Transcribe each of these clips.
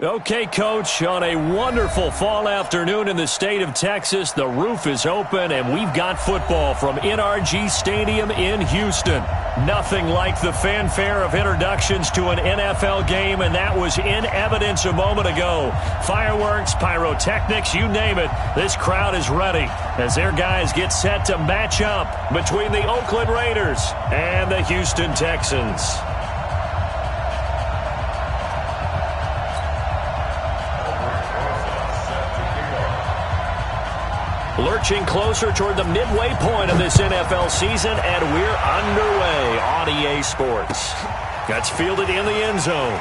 Okay, Coach, on a wonderful fall afternoon in the state of Texas, the roof is open, and we've got football from NRG Stadium in Houston. Nothing like the fanfare of introductions to an NFL game, and that was in evidence a moment ago. Fireworks, pyrotechnics, you name it, this crowd is ready as their guys get set to match up between the Oakland Raiders and the Houston Texans. Lurching closer toward the midway point of this NFL season, and we're underway on EA Sports. That's fielded in the end zone.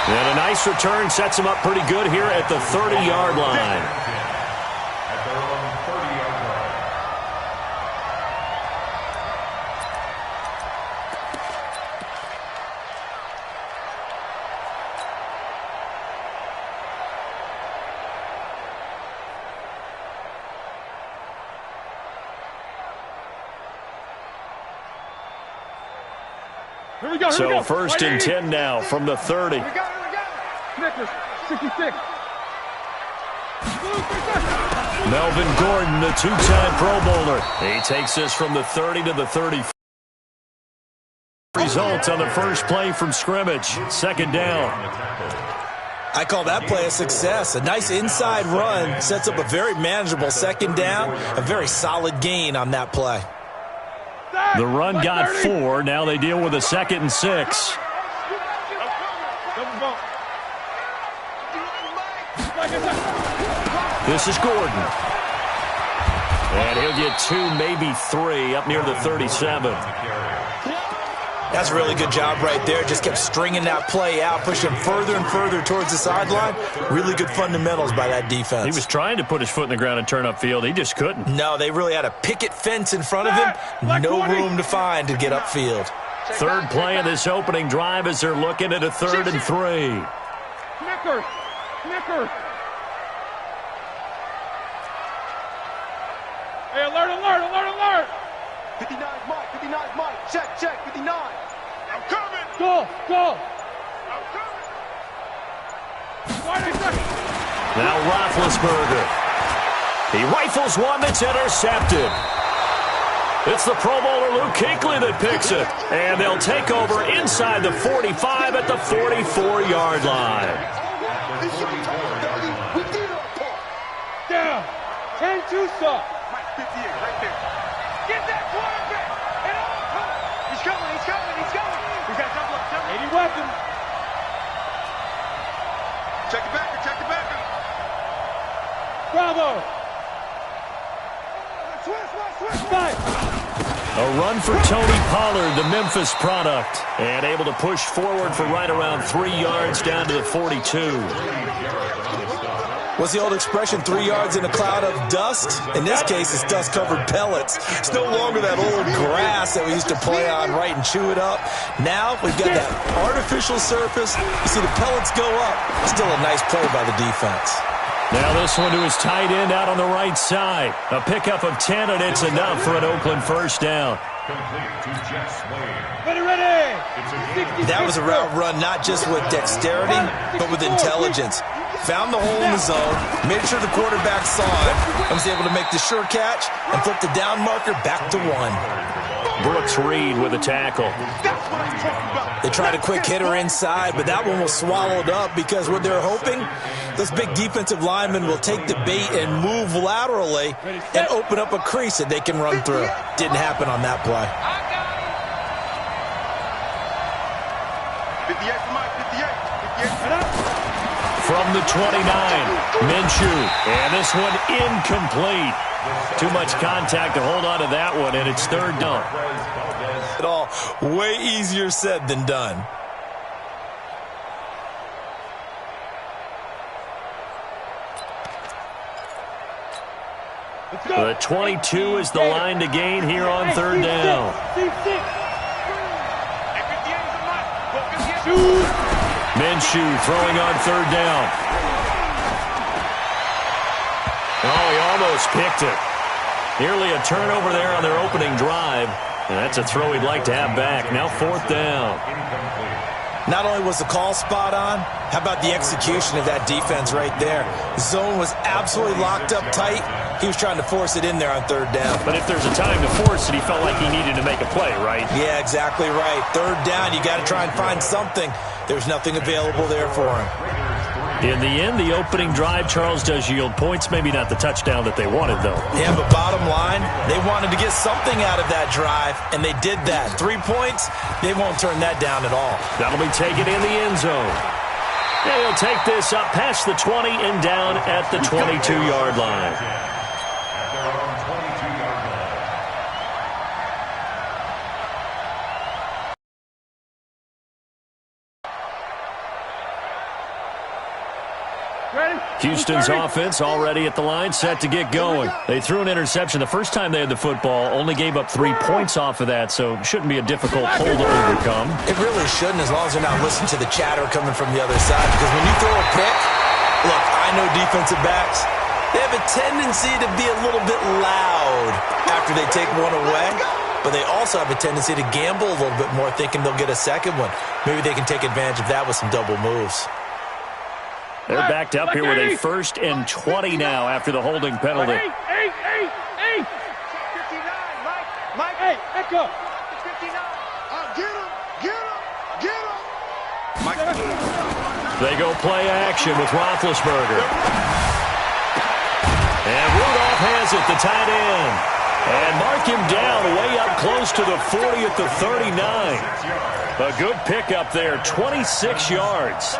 And a nice return sets him up pretty good here at the 30-yard line. So first and 10 now from the 30. Snickers, 66. Melvin Gordon, the two-time Pro Bowler. He takes this from the 30 to the 30. Results on the first play from scrimmage. Second down. I call that play a success. A nice inside run sets up a very manageable second down. A very solid gain on that play. The run got 4. Now they deal with a 2nd and 6. This is Gordon. And he'll get 2, maybe 3, up near the 37. That's a really good job right there. Just kept stringing that play out, pushing him further and further towards the sideline. Really good fundamentals by that defense. He was trying to put his foot in the ground and turn upfield. He just couldn't. No, they really had a picket fence in front of him. No room to find to get upfield. Third play of this opening drive as they're looking at a 3rd and 3. Snickers. Hey, alert. 59 Mike. Check, 59. I'm coming. Go. I'm coming. Now Roethlisberger. He rifles one that's intercepted. It's the Pro Bowler Luke Kuechly that picks it. And they'll take over inside the 45 at the 44-yard line. Down. 10-2 stop. Mike 58 right there. Get that quarterback. And all come. He's coming. He's got double up. 80 weapons. Check the backer. Bravo. Switch. Fight. A run for Tony Pollard, the Memphis product. And able to push forward for right around 3 yards down to the 42. What's the old expression, 3 yards in a cloud of dust? In this case, it's dust-covered pellets. It's no longer that old grass that we used to play on, right, and chew it up. Now we've got that artificial surface. You see the pellets go up. Still a nice play by the defense. Now this one to his tight end out on the right side. A pickup of 10, and it's enough for an Oakland first down. Ready. That was a route run not just with dexterity, but with intelligence. Found the hole in the zone, made sure the quarterback saw it, and was able to make the sure catch and flip the down marker back to 1. Brooks Reed with a tackle. They tried a quick hitter inside, but that one was swallowed up because what they're hoping, this big defensive lineman will take the bait and move laterally and open up a crease that they can run through. Didn't happen on that play. 58 for Mike. 58. From the 29, Minshew. And this one incomplete. Too much contact to hold on to that one, and it's 3rd down. It all way easier said than done. The 22 is the line to gain here on 3rd down. Minshew throwing on 3rd down. Oh, he almost picked it. Nearly a turnover there on their opening drive. And that's a throw he'd like to have back. Now 4th down. Not only was the call spot on, how about the execution of that defense right there? Zone was absolutely locked up tight. He was trying to force it in there on 3rd down. But if there's a time to force it, he felt like he needed to make a play, right? Yeah, exactly right. 3rd down, you got to try and find something. There's nothing available there for him. In the end, the opening drive, Charles, does yield points. Maybe not the touchdown that they wanted, though. Yeah, but bottom line, they wanted to get something out of that drive, and they did that. 3 points, they won't turn that down at all. That'll be taken in the end zone. And he'll take this up past the 20 and down at the 22-yard line. Houston's offense already at the line, set to get going. They threw an interception the first time they had the football, only gave up 3 points off of that, so it shouldn't be a difficult hole to overcome. It really shouldn't, as long as they're not listening to the chatter coming from the other side, because when you throw a pick, look, I know defensive backs, they have a tendency to be a little bit loud after they take one away, but they also have a tendency to gamble a little bit more, thinking they'll get a second one. Maybe they can take advantage of that with some double moves. They're backed up here with a 1st and 20 now after the holding penalty. 59, Mike. Hey, echo. 59. Get him. Mike. They go play action with Roethlisberger. And Rudolph has it, the tight end. And mark him down way up close to the 40 at the 39. A good pickup there, 26 yards.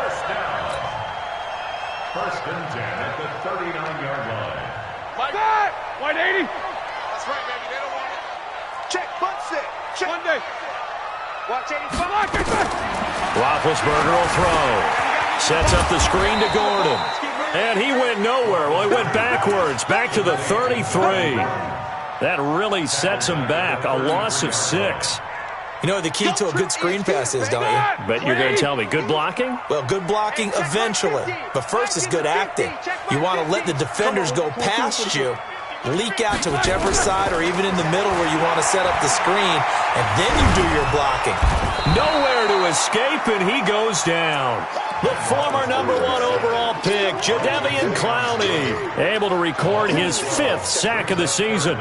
1st and 10 at the 39-yard line. Mike. 180. That's right, baby. They don't want it. Check, butt set. Check. Monday. Watch 85. Roethlisberger will throw. Sets up the screen to Gordon. And he went nowhere. Well, he went backwards, back to the 33. That really sets him back. A loss of 6. You know what the key to a good screen pass is, don't you? But you're going to tell me, good blocking? Well, good blocking eventually. But first is good acting. You want to let the defenders go past you, leak out to whichever side or even in the middle where you want to set up the screen, and then you do your blocking. Nowhere to escape, and he goes down. The former #1 overall pick, Jadeveon Clowney, able to record his 5th sack of the season.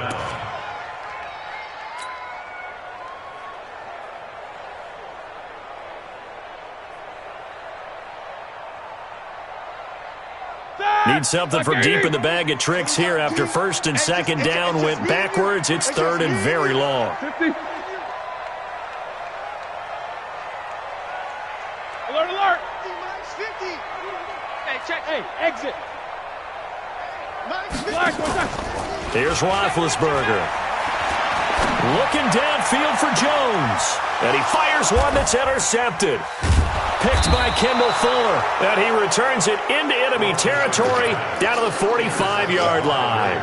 Need something from deep in the bag of tricks here after 1st and 2nd down went backwards. It's 3rd and very long. 50. Alert. Mike's 50. Hey, check. Hey, exit. Mike's 50. Black, what's that? Here's Roethlisberger. Looking downfield for Jones. And he fires one that's intercepted. Picked by Kendall Fuller. And he returns it into enemy territory down to the 45-yard line.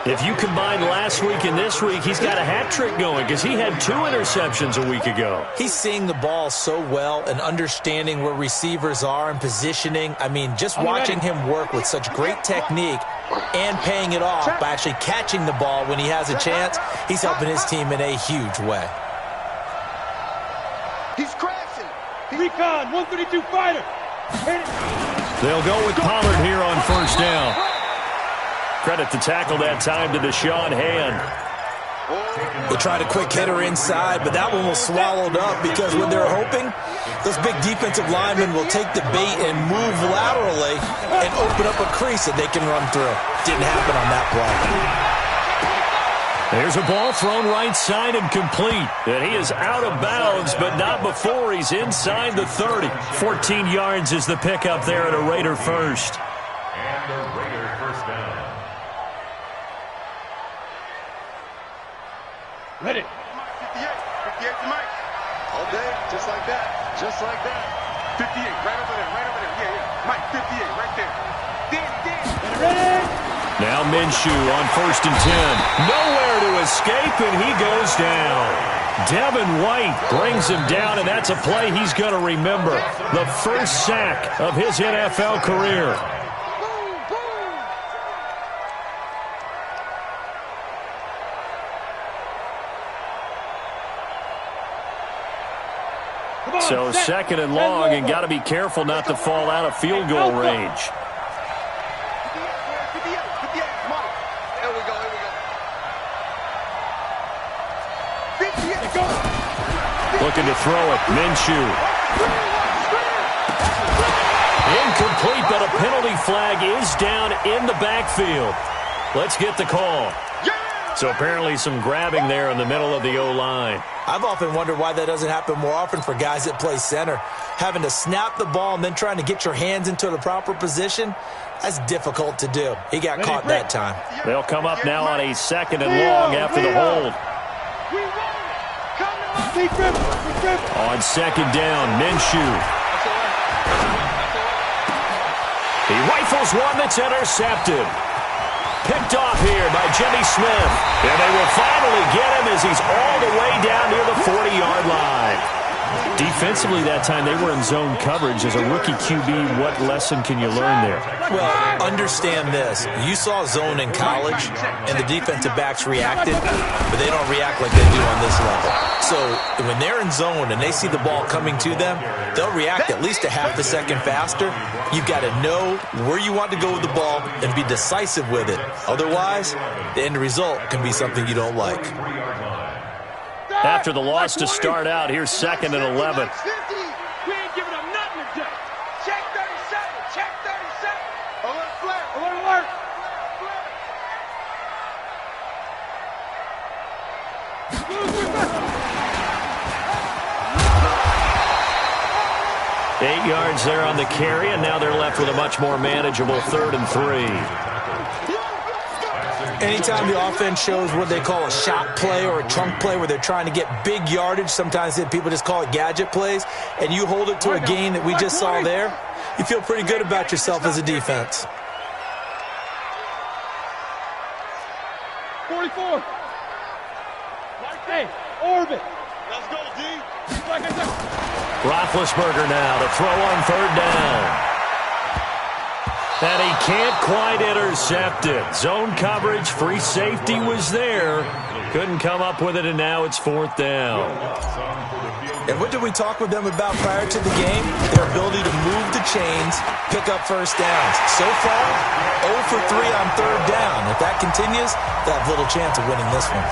If you combine last week and this week, he's got a hat trick going because he had 2 interceptions a week ago. He's seeing the ball so well and understanding where receivers are and positioning. I mean, just watching him work with such great technique and paying it off by actually catching the ball when he has a chance, he's helping his team in a huge way. He's crashing. Recon, 132 fighter. Hit it. They'll go with Pollard here on 1st down. Credit the tackle that time to Deshaun Hand. They tried a quick hitter inside, but that one was swallowed up because when they're hoping, those big defensive linemen will take the bait and move laterally and open up a crease that they can run through. Didn't happen on that play. There's a ball thrown right side and complete. And he is out of bounds, but not before he's inside the 30. 14 yards is the pickup there at a Raider first. And the Raider 1st down. Ready. 58 to Mike. All day, just like that. Just like that. 58, right over there, right over there. Yeah. Mike, 58, right there. Dan. Ready. Now Minshew on 1st and 10. Nowhere to escape, and he goes down. Devin White brings him down, and that's a play he's going to remember. The first sack of his NFL career. So second and long, and got to be careful not to fall out of field goal range. Looking to throw it. Minshew. Incomplete, but a penalty flag is down in the backfield. Let's get the call. So apparently some grabbing there in the middle of the O-line. I've often wondered why that doesn't happen more often for guys that play center. Having to snap the ball and then trying to get your hands into the proper position, that's difficult to do. He got caught that time. They'll come up now on a second and long after the hold. On second down, Minshew. He rifles one that's intercepted. Picked off here by Jimmy Smith. And they will finally get him as he's all the way down near the 40-yard line. Defensively that time, they were in zone coverage. As a rookie QB, what lesson can you learn there? Well, understand this. You saw zone in college, and the defensive backs reacted, but they don't react like they do on this level. So when they're in zone and they see the ball coming to them, they'll react at least a half a second faster. You've got to know where you want to go with the ball and be decisive with it. Otherwise, the end result can be something you don't like. After the loss to start out, here's second and 11. We ain't giving up nothing today. Check 37. Check 37. Alert, flare. Alert, alert. 8 yards there on the carry, and now they're left with a much more manageable 3rd and 3. Anytime the offense shows what they call a shot play or a chunk play where they're trying to get big yardage, sometimes people just call it gadget plays, and you hold it to a gain that we just saw there, you feel pretty good about yourself as a defense. 44. Hey, orbit. Let's go, D. Roethlisberger now to throw on 3rd down. And he can't quite intercept it. Zone coverage, free safety was there. Couldn't come up with it, and now it's 4th down. And what did we talk with them about prior to the game? Their ability to move the chains, pick up first downs. So far, 0 for 3 on 3rd down. If that continues, they'll have little chance of winning this one.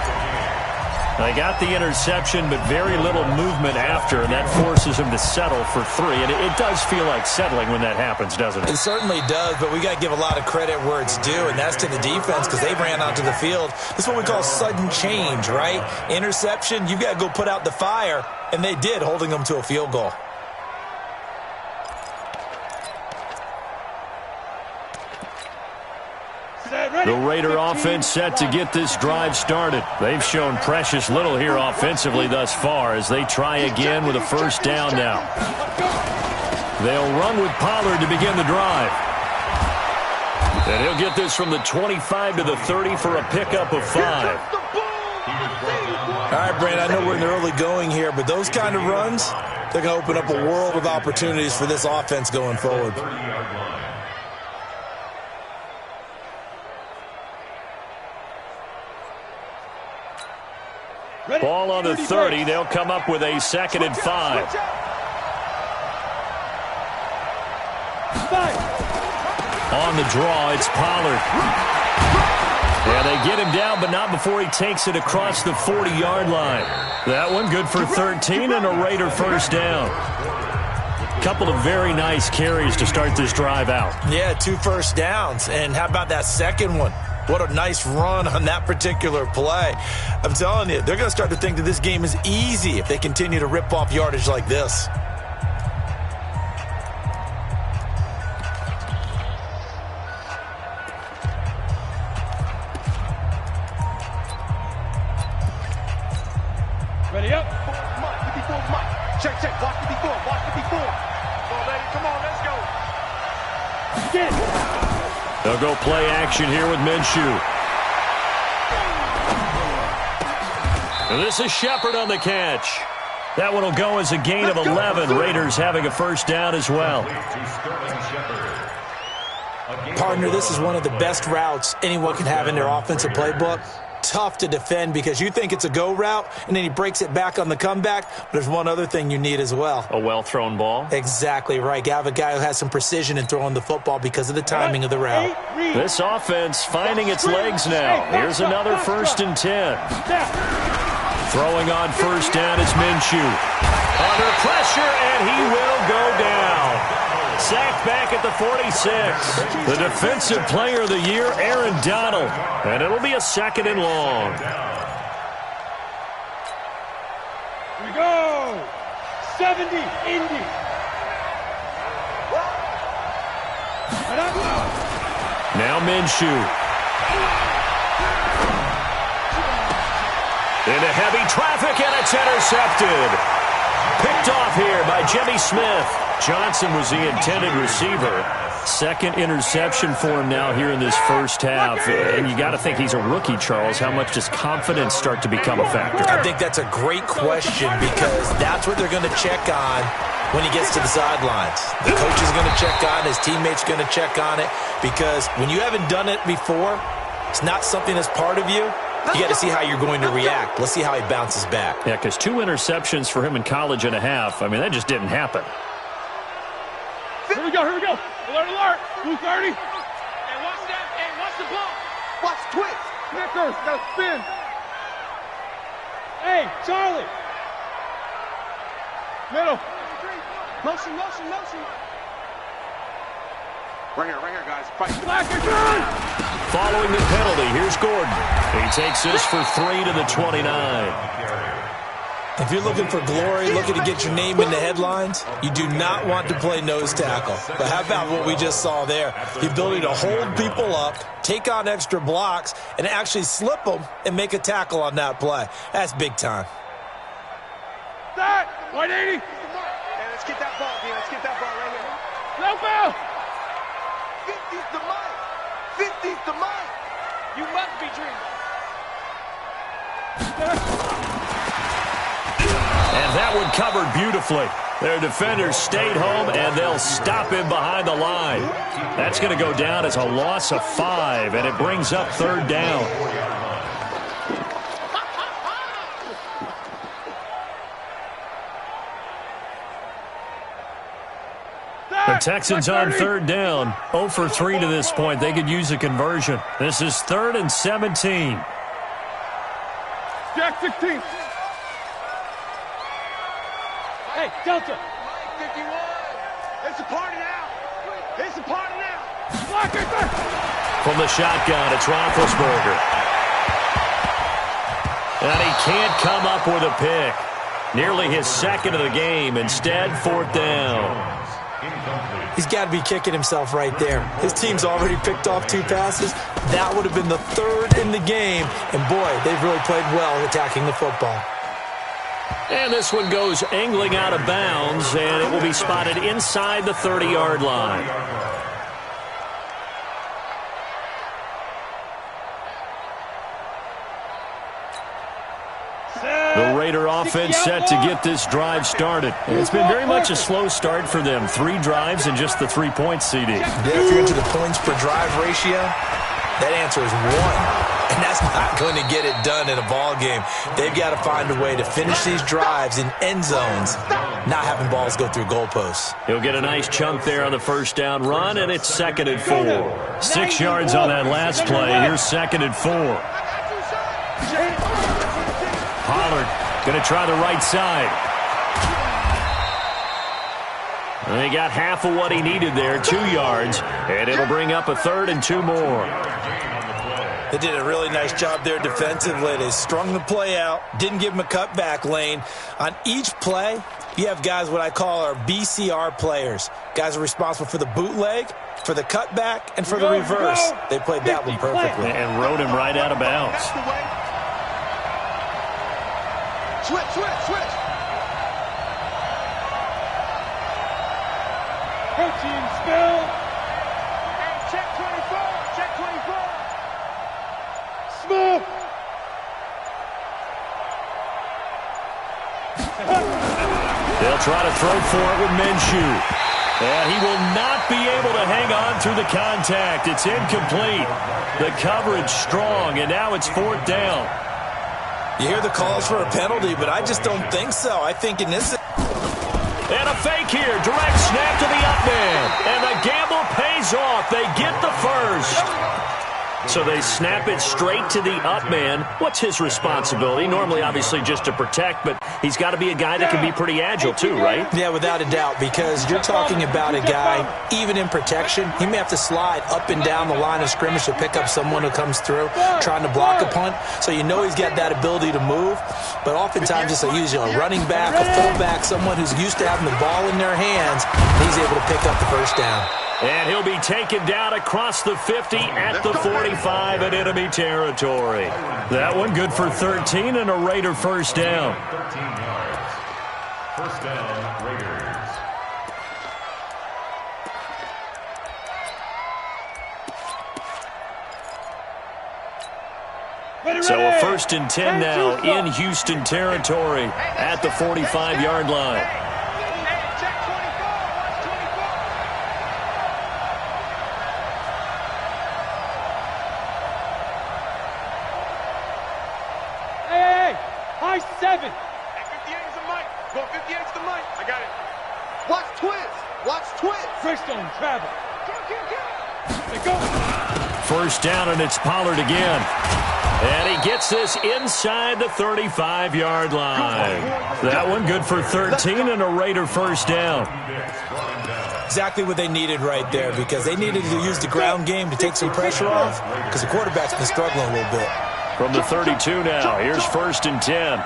They got the interception, but very little movement after, and that forces him to settle for 3. And it does feel like settling when that happens, doesn't it? It certainly does, but we got to give a lot of credit where it's due, and that's to the defense because they ran onto the field. This is what we call sudden change, right? Interception, you've got to go put out the fire, and they did, holding them to a field goal. The Raider offense set to get this drive started. They've shown precious little here offensively thus far as they try again with a 1st down now. They'll run with Pollard to begin the drive. And he'll get this from the 25 to the 30 for a pickup of 5. All right, Brandon, I know we're in the early going here, but those kind of runs, they're going to open up a world of opportunities for this offense going forward. Ball on the 30. They'll come up with a 2nd and 5. On the draw, it's Pollard. Yeah, they get him down, but not before he takes it across the 40-yard line. That one good for 13 and a Raider 1st down. Couple of very nice carries to start this drive out. Yeah, 2 first downs. And how about that second one? What a nice run on that particular play. I'm telling you, they're going to start to think that this game is easy if they continue to rip off yardage like this. Ready up. Mike, 54, Mike. Check, check. Watch 54, watch 54. Come on, baby. Come on, let's go. Get it. They'll go play action here with Minshew. And this is Shepard on the catch. That one will go as a gain of 11. Raiders having a 1st down as well. Partner, this is one of the best routes anyone can have in their offensive playbook. tough to defend because you think it's a go route, and then he breaks it back on the comeback. But there's one other thing you need as well. A well-thrown ball? Exactly right. You have a guy who has some precision in throwing the football because of the timing of the route. This offense finding its legs now. Here's another 1st and 10. Throwing on first down is Minshew. Under pressure, and he will go down. Sacked back at the 46. The Defensive Player of the Year, Aaron Donald. And it'll be a 2nd and long. Here we go. 70, Indy. Now Minshew. Into heavy traffic, and it's intercepted. Picked off here by Jimmy Smith. Johnson was the intended receiver. 2nd interception for him now here in this first half. And you got to think he's a rookie, Charles. How much does confidence start to become a factor? I think that's a great question because that's what they're going to check on when he gets to the sidelines. The coach is going to check on it. His teammates going to check on it because when you haven't done it before, it's not something that's part of you. You got to see how you're going to react. Let's see how he bounces back. Yeah, because 2 interceptions for him in college and a half. I mean, that just didn't happen. Here we go, here we go. Alert, alert. 230. Hey, watch that. Hey, watch the ball. Watch twitch. Snickers, gotta spin. Hey, Charlie. Middle. Motion, motion, motion. Right here, guys. Fight. Black and good. Following the penalty, here's Gordon. He takes this for 3 to the 29. If you're looking for glory, looking to get your name in the headlines, you do not want to play nose tackle. But how about what we just saw there? The ability to hold people up, take on extra blocks, and actually slip them and make a tackle on that play. That's big time. That 180. Hey, let's get that ball, D. Let's get that ball right here. No foul. 50's the mic. 50's the mic. You must be dreaming. And that one covered beautifully. Their defenders stayed home, and they'll stop him behind the line. That's going to go down as a loss of 5, and it brings up 3rd down. The Texans on 3rd down. 0 for 3 to this point. They could use a conversion. This is 3rd and 17. Jack 16. Hey, Delta. 51. It's a party now. It's a party now. Block it. From the shotgun, it's Roethlisberger. And he can't come up with a pick. Nearly his 2nd of the game. Instead, 4th down. He's got to be kicking himself right there. His team's already picked off 2 passes. That would have been the 3rd in the game. And, boy, they've really played well attacking the football. And this one goes angling out of bounds, and it will be spotted inside the 30-yard line. The Raider offense set to get this drive started. It's been very much a slow start for them. 3 drives and just the 3 points, CD. Yeah, if you're into the points per drive ratio, that answer is 1. And that's not going to get it done in a ball game. They've got to find a way to finish these drives in end zones, not having balls go through goalposts. He'll get a nice chunk there on the first down run, and it's 2nd and 4. 6 yards on that last play. Here's 2nd and 4. Pollard going to try the right side. And he got half of what he needed there, 2 yards, and it'll bring up a 3rd and 2 more. They did a really nice job there defensively. They strung the play out, didn't give him a cutback lane. On each play, you have guys what I call our BCR players. Guys are responsible for the bootleg, for the cutback, and for the reverse. They played that one perfectly. And rode him right out of bounds. Switch, switch, switch. Protein spill. Hey, check 24. Check 24. Smooth. They'll try to throw for it with Minshew. And he will not be able to hang on through the contact. It's incomplete. The coverage strong, and now it's 4th down. You hear the calls for a penalty, but I just don't think so. I think in this... And a fake here. Direct snap to the up man. And the gamble pays off. They get the first. So they snap it straight to the up man. What's his responsibility? Normally, obviously, just to protect, but he's got to be a guy that can be pretty agile too, right? Yeah, without a doubt, because you're talking about a guy, even in protection, he may have to slide up and down the line of scrimmage to pick up someone who comes through trying to block a punt. So you know he's got that ability to move, but oftentimes it's usually a running back, a fullback, someone who's used to having the ball in their hands, and he's able to pick up the first down. And he'll be taken down across the 50 at the 45 in enemy territory. That one good for 13 and a Raider first down. 13 yards. First down, Raiders. So a 1st and 10 now in Houston territory at the 45-yard line. High 7. Hey, 58 is the mic. Go 58 is the mic. I got it. Watch twist. Watch twist. Freestone travel. Go. First down, and it's Pollard again. And he gets this inside the 35-yard line. That one good for 13 and a Raider first down. Exactly what they needed right there, because they needed to use the ground game to take some pressure off, because the quarterback's been struggling a little bit. From the 32 now, here's 1st and 10.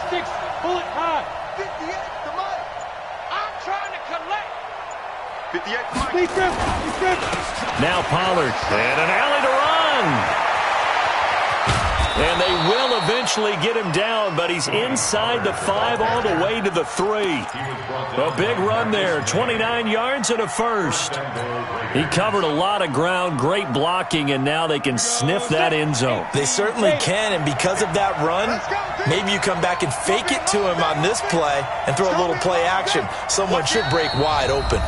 Six, pull it high. 58, the mic. I'm trying to collect. 58, the mic. He's driven. Now Pollard, and an alley to run. And they will eventually get him down, but he's inside the 5 all the way to the 3. A big run there, 29 yards and a first. He covered a lot of ground, great blocking, and now they can sniff that end zone. They certainly can, and because of that run, maybe you come back and fake it to him on this play and throw a little play action. Someone should break wide open.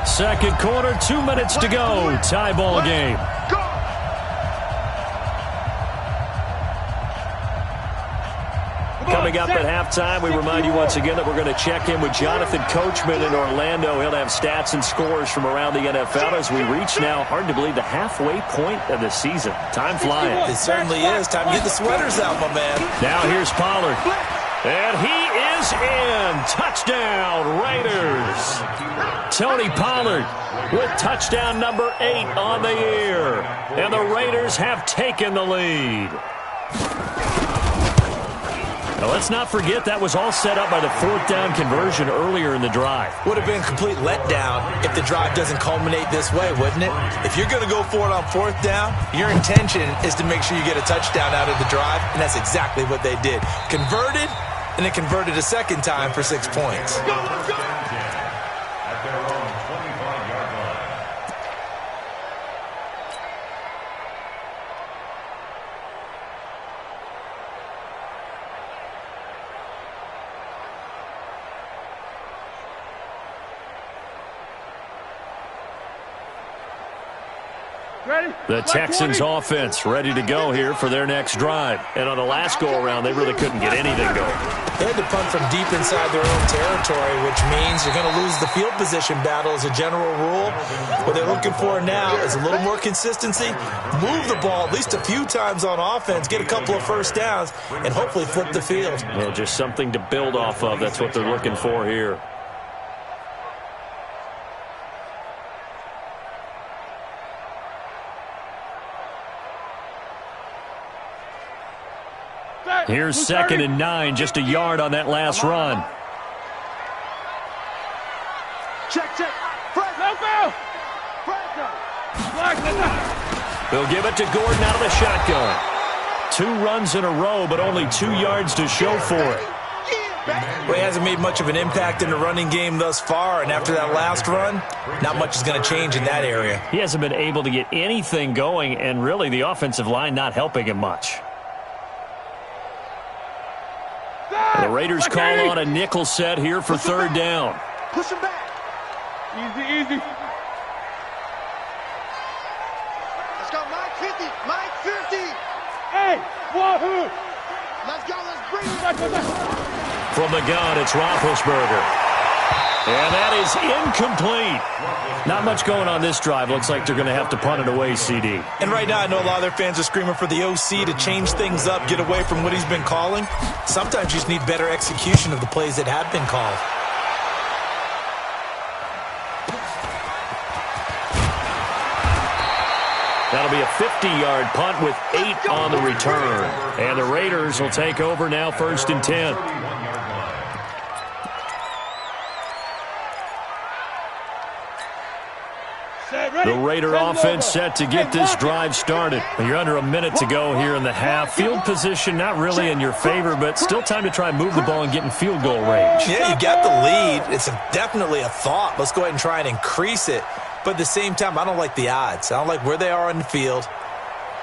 Second quarter, 2 minutes to go. Tie ball game. Coming up at halftime, we remind you once again that we're going to check in with Jonathan Coachman in Orlando. He'll have stats and scores from around the NFL as we reach now, hard to believe, the halfway point of the season. Time flying. It certainly is. Time to get the sweaters out, my man. Now here's Pollard. And he is in. Touchdown, Raiders. Tony Pollard with touchdown number 8 on the year. And the Raiders have taken the lead. Now, let's not forget that was all set up by the 4th down conversion earlier in the drive. Would have been a complete letdown if the drive doesn't culminate this way, wouldn't it? If you're going to go for it on 4th down, your intention is to make sure you get a touchdown out of the drive, and that's exactly what they did. Converted, and then converted a second time for 6 points. At their own 25-yard line. The Texans offense ready to go here for their next drive. And on the last go-around, they really couldn't get anything going. They had to punt from deep inside their own territory, which means you're going to lose the field position battle as a general rule. What they're looking for now is a little more consistency, move the ball at least a few times on offense, get a couple of first downs, and hopefully flip the field. Yeah, just something to build off of. That's what they're looking for here. Here's 2nd and 9, just a yard on that last run. Check. They'll give it to Gordon out of the shotgun. 2 runs in a row, but only 2 yards to show for it. Well, he hasn't made much of an impact in the running game thus far, and after that last run, not much is going to change in that area. He hasn't been able to get anything going, and really the offensive line not helping him much. The Raiders call on a nickel set here for third down. Push him back. Easy, easy. Let's go, Mike 50. Mike 50. Hey, wahoo. Let's go. Let's bring it. From the gun, it's Roethlisberger. And that is incomplete. Not much going on this drive. Looks like they're going to have to punt it away, CD. And right now, I know a lot of their fans are screaming for the OC to change things up, get away from what he's been calling. Sometimes you just need better execution of the plays that have been called. That'll be a 50-yard punt with 8 on the return. And the Raiders will take over now, 1st and 10. The Raider offense set to get this drive started. You're under a minute to go here in the half. Field position not really in your favor, but still time to try and move the ball and get in field goal range. Yeah, you got the lead. It's definitely a thought. Let's go ahead and try and increase it. But at the same time, I don't like the odds. I don't like where they are on the field.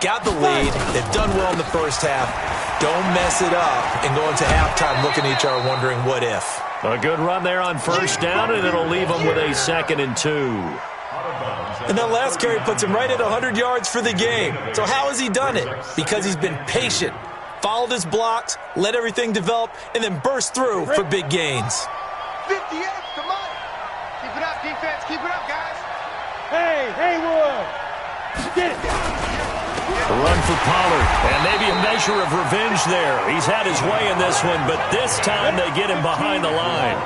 Got the lead. They've done well in the first half. Don't mess it up and go into halftime looking at each other wondering what if. A good run there on first down, and it'll leave them with a 2nd and 2. And that last carry puts him right at 100 yards for the game. So how has he done it? Because he's been patient, followed his blocks, let everything develop, and then burst through for big gains. 58, come on. Keep it up, defense. Keep it up, guys. Hey, Haywood. Get it. A run for Pollard, and maybe a measure of revenge there. He's had his way in this one, but this time they get him behind the line.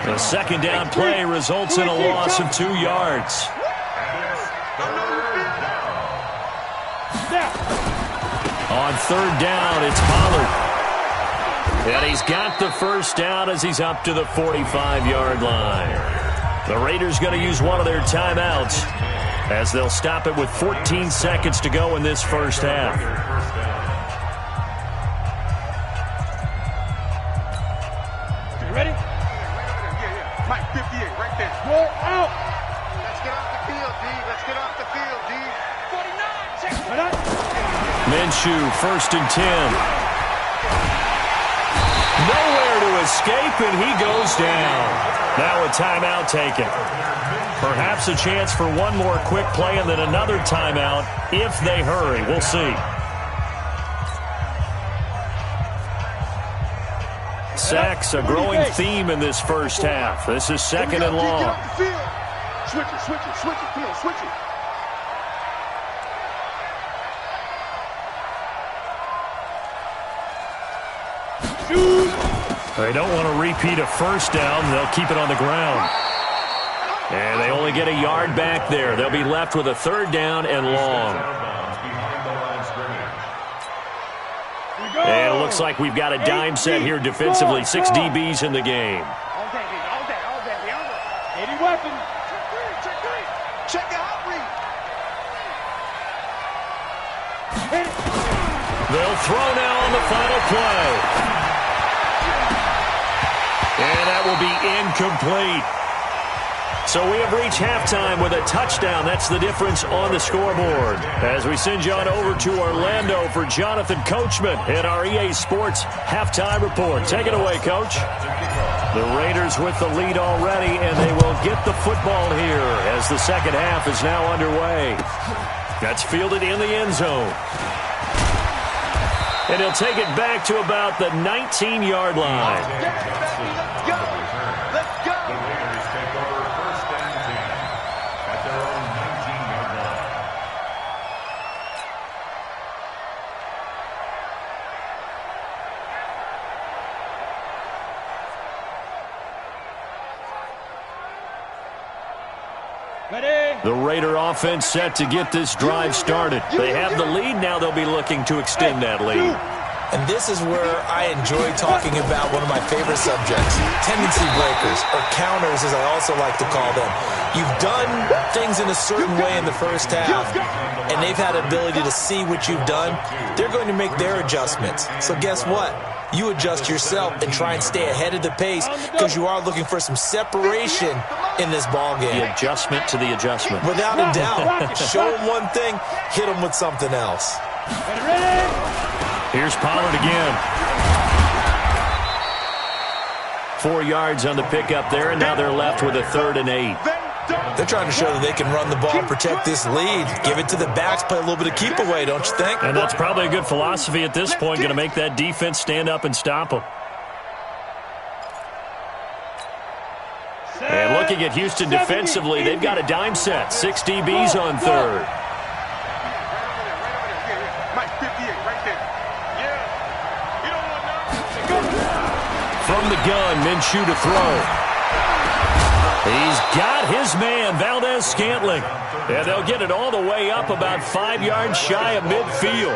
The 2nd down play results in a loss of 2 yards. On 3rd down, it's Pollard. And he's got the 1st down as he's up to the 45-yard line. The Raiders going to use one of their timeouts as they'll stop it with 14 seconds to go in this first half. You ready? Yeah. Mike 58, right there. Roll out. Let's get off the field, D. Let's get off the field, D. 49, check it out. Minshew, 1st and 10. Nowhere to escape, and he goes down. Now a timeout taken. Perhaps a chance for one more quick play and then another timeout if they hurry. We'll see. Sacks, a growing theme in this first half. This is 2nd and long. Switch it. Come on, switch it. They don't want to repeat a 1st down. They'll keep it on the ground. And they only get a yard back there. They'll be left with a 3rd down and long. And it looks like we've got a dime set here defensively. 6 DBs in the game. All day. 80 weapons. Check out read. They'll throw now on the final play. And that will be incomplete. So we have reached halftime with a touchdown. That's the difference on the scoreboard. As we send you on over to Orlando for Jonathan Coachman in our EA Sports halftime report. Take it away, Coach. The Raiders with the lead already, and they will get the football here as the 2nd half is now underway. That's fielded in the end zone. And he'll take it back to about the 19-yard line. The Raider offense set to get this drive started. They have the lead. Now they'll be looking to extend that lead. And this is where I enjoy talking about one of my favorite subjects, tendency breakers, or counters as I also like to call them. You've done things in a certain way in the first half, and they've had the ability to see what you've done. They're going to make their adjustments. So guess what? You adjust yourself and try and stay ahead of the pace because you are looking for some separation in this ball game. The adjustment to the adjustment. Without a doubt. Show them one thing, hit them with something else. Here's Pollard again. 4 yards on the pickup there, and now they're left with a 3rd and 8. They're trying to show that they can run the ball and protect this lead. Give it to the backs, play a little bit of keep away, don't you think? And that's probably a good philosophy at this point, going to make that defense stand up and stop them. And looking at Houston defensively, they've got a dime set. 6 DBs on 3rd. From the gun, Minshew to throw. He's got his man, Valdez-Scantling. And they'll get it all the way up about 5 yards shy of midfield.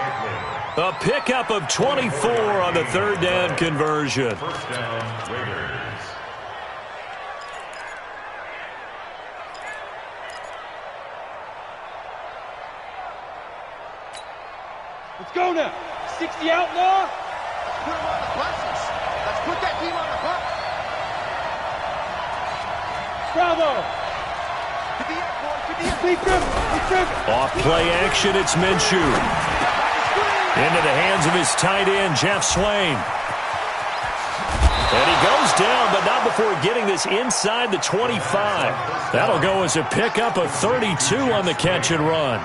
A pickup of 24 on the 3rd down conversion. First down, Raiders. Let's go now. 60 outlaw. Let's put him on the buses. Let's put that team on the bus. Bravo. Off play action, it's Minshew. Into the hands of his tight end, Jeff Swain. And he goes down, but not before getting this inside the 25. That'll go as a pickup of 32 on the catch and run.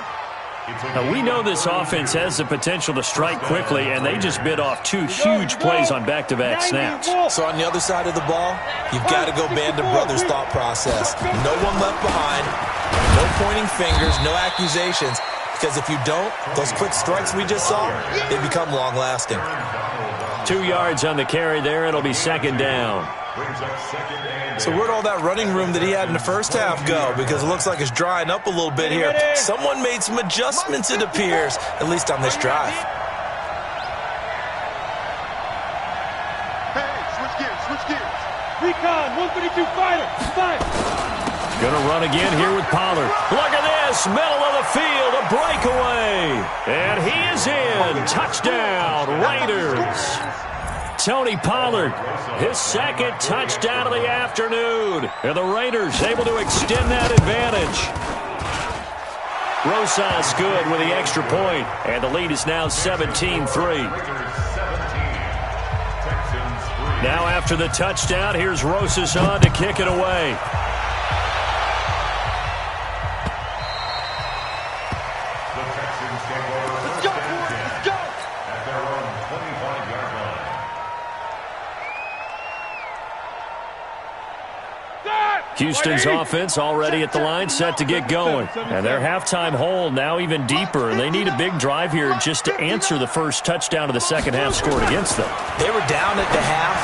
Now, we know this offense has the potential to strike quickly, and they just bit off 2 huge plays on back-to-back snaps. So on the other side of the ball, you've got to go band of brothers thought process. No one left behind, no pointing fingers, no accusations, because if you don't, those quick strikes we just saw, they become long-lasting. 2 yards on the carry there. It'll be 2nd down. So where'd all that running room that he had in the first half go? Because it looks like it's drying up a little bit here. Someone made some adjustments, it appears, at least on this drive. Hey, switch gears. Recon, 152 fighter. Fire. Going to run again here with Pollard. Look at this, middle of the field, a breakaway. And he is in. Touchdown, Raiders. Tony Pollard, his 2nd touchdown of the afternoon. And the Raiders able to extend that advantage. Rosas good with the extra point, and the lead is now 17-3. Now after the touchdown, here's Rosas on to kick it away. Houston's offense already at the line, set to get going. And their halftime hole now even deeper. And they need a big drive here just to answer the first touchdown of the second half scored against them. They were down at the half.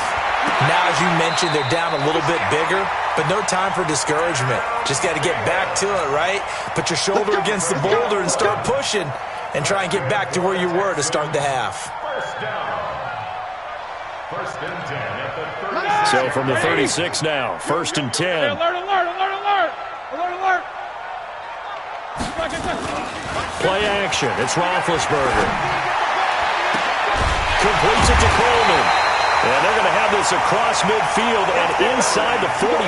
Now, as you mentioned, they're down a little bit bigger, but no time for discouragement. Just got to get back to it, right? Put your shoulder against the boulder and start pushing and try and get back to where you were to start the half. First down. 1st and 10 at the 30. So from the 36 now, 1st and 10. Alert. Play action. It's Roethlisberger. Completes it to Coleman. And they're going to have this across midfield and inside the 45.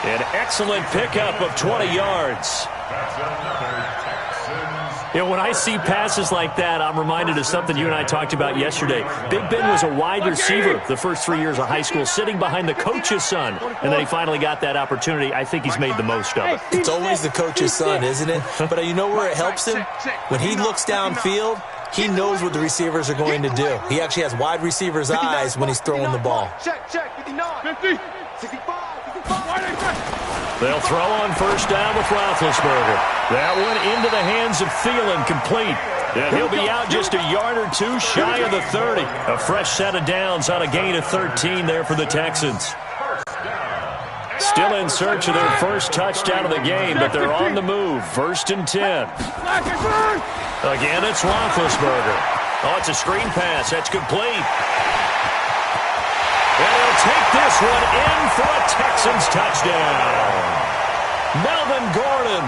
An excellent pickup of 20 yards. That's another Texans. You know, when I see passes like that, I'm reminded of something you and I talked about yesterday. Big Ben was a wide receiver the first 3 years of high school, sitting behind the coach's son. And then he finally got that opportunity. I think he's made the most of it. It's always the coach's son, isn't it? But you know where it helps him? When he looks downfield, he knows what the receivers are going to do. He actually has wide receivers' eyes when he's throwing the ball. Check, 59. 50. 65. They'll throw on first down with Roethlisberger. That one into the hands of Thielen, complete. And he'll be out just a yard or two shy of the 30. A fresh set of downs on a gain of 13 there for the Texans. Still in search of their first touchdown of the game, but they're on the move. 1st and 10. Again, it's Roethlisberger. Oh, it's a screen pass. That's complete. And he'll take this one in for a Texans touchdown. Melvin Gordon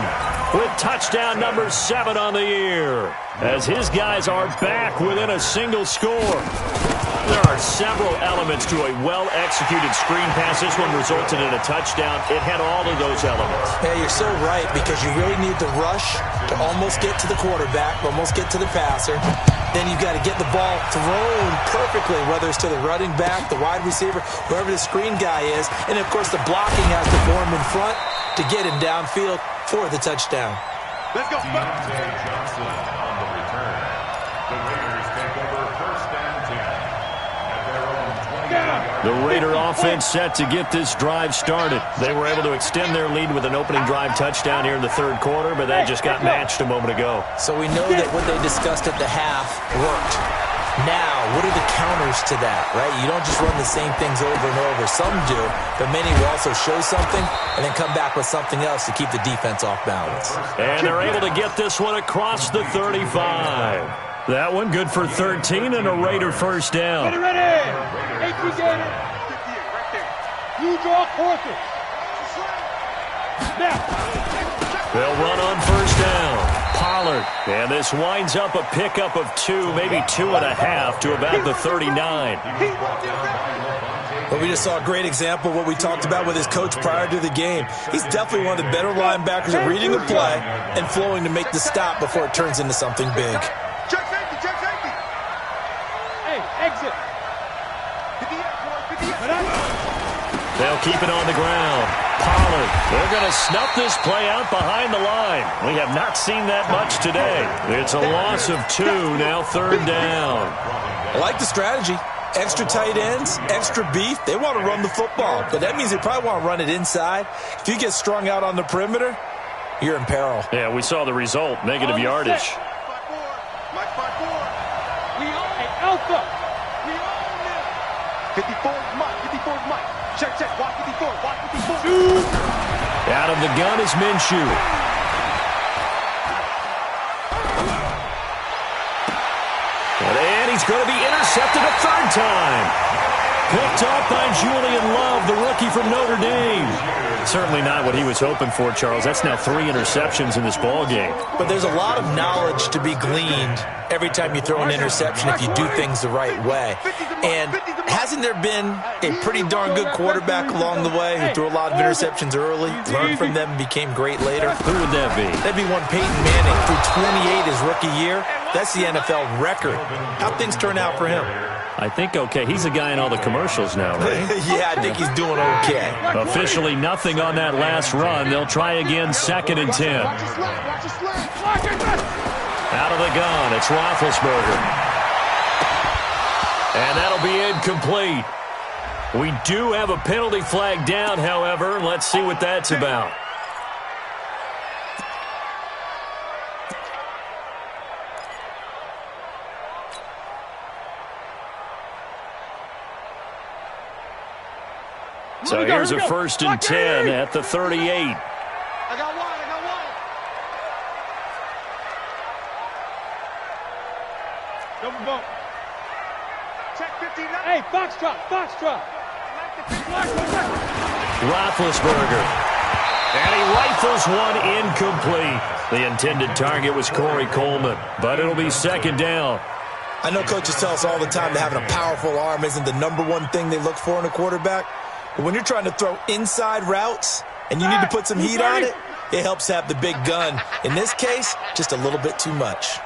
with touchdown number 7 on the year, as his guys are back within a single score. There are several elements to a well-executed screen pass. This one resulted in a touchdown. It had all of those elements. Yeah, you're so right, because you really need the rush to almost get to the quarterback, almost get to the passer. Then you've got to get the ball thrown perfectly, whether it's to the running back, the wide receiver, whoever the screen guy is. And, of course, the blocking has to form in front to get him downfield for the touchdown. Let's go. Johnson on the return. The Raiders take over 1st and 10. The Raider offense set to get this drive started. They were able to extend their lead with an opening drive touchdown here in the 3rd quarter, but that just got matched a moment ago. So we know that what they discussed at the half worked. Now, what are the counters to that, right? You don't just run the same things over and over. Some do, but many will also show something and then come back with something else to keep the defense off balance. And they're able to get this one across the 35. That one good for 13 and a Raider first down. Ready. 18 Gator. You draw quarters. Now. They'll run on first down. Pollard. And this winds up a pickup of 2, maybe 2.5 to about the 39. But we just saw a great example of what we talked about with his coach prior to the game. He's definitely one of the better linebackers at reading the play and flowing to make the stop before it turns into something big. Check safety. Hey, exit. They'll keep it on the ground. Pollard. They're going to snuff this play out behind the line. We have not seen that much today. It's a loss of 2, now 3rd down. I like the strategy. Extra tight ends, extra beef. They want to run the football, but that means they probably want to run it inside. If you get strung out on the perimeter, you're in peril. Yeah, we saw the result, negative yardage. Mike 5-4. We are an alpha. We are this. 54 Mike. Check. Watch 54. Out of the gun is Minshew. And he's going to be intercepted a 3rd time. Picked off by Julian Love, the rookie from Notre Dame. Certainly not what he was hoping for, Charles. That's now 3 interceptions in this ball game. But there's a lot of knowledge to be gleaned every time you throw an interception if you do things the right way. And hasn't there been a pretty darn good quarterback along the way who threw a lot of interceptions early, learned from them, became great later? Who would that be? That'd be one Peyton Manning, threw 28 his rookie year. That's the NFL record. How'd things turn out for him? I think okay. He's a guy in all the commercials now, right? Yeah, I think he's doing okay. Officially nothing on that last run. They'll try again, 2nd and 10. Out of the gun, it's Roethlisberger. And that'll be incomplete. We do have a penalty flag down, however. Let's see what that's about. So here's a 1st and 10 at the 38. I got one. Double bump. Check 59. Hey, Foxtrot. Roethlisberger. And he rifles one incomplete. The intended target was Corey Coleman, but it'll be 2nd down. I know coaches tell us all the time that having a powerful arm isn't the #1 thing they look for in a quarterback. But when you're trying to throw inside routes and you need to put some heat on it, it helps have the big gun. In this case, just a little bit too much.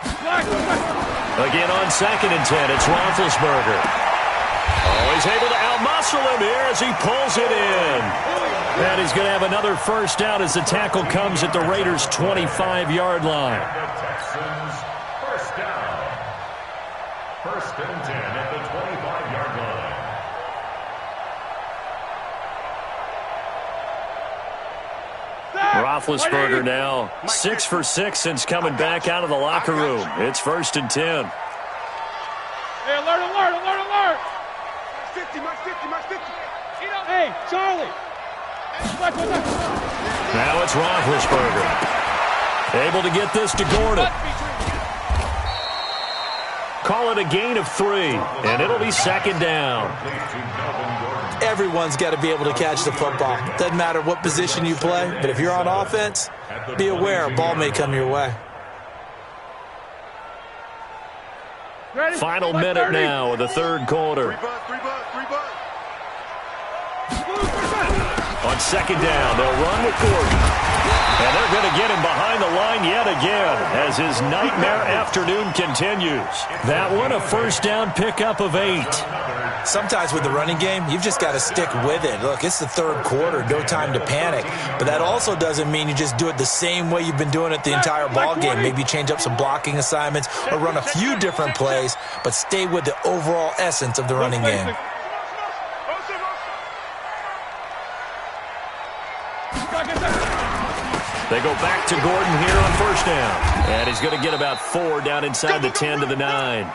Again on 2nd and 10, it's Roethlisberger. Oh, he's able to outmuscle him here as he pulls it in. And he's going to have another 1st down as the tackle comes at the Raiders' 25-yard line. Texans 1st down. 1st and 10 at the 25-yard line. Roethlisberger now 6 for 6 since coming back out of the locker room. It's 1st and 10. Hey, alert. 50. Hey, Charlie. Now it's Roethlisberger. Able to get this to Gordon. Call it a gain of 3, and it'll be 2nd down. everyone's got to be able to catch the football. Doesn't matter what position you play, but if you're on offense, be aware a ball may come your way. Final minute now of the third quarter. On second down, they'll run with Gordon. And they're going to get him behind the line yet again as his nightmare afternoon continues. That one, a first down pickup of 8. Sometimes with the running game, you've just got to stick with it. Look, it's the third quarter, no time to panic. But that also doesn't mean you just do it the same way you've been doing it the entire ball game. Maybe change up some blocking assignments or run a few different plays, but stay with the overall essence of the running game. They go back to Gordon here on first down. And he's going to get about 4 down inside the 10 to the 9.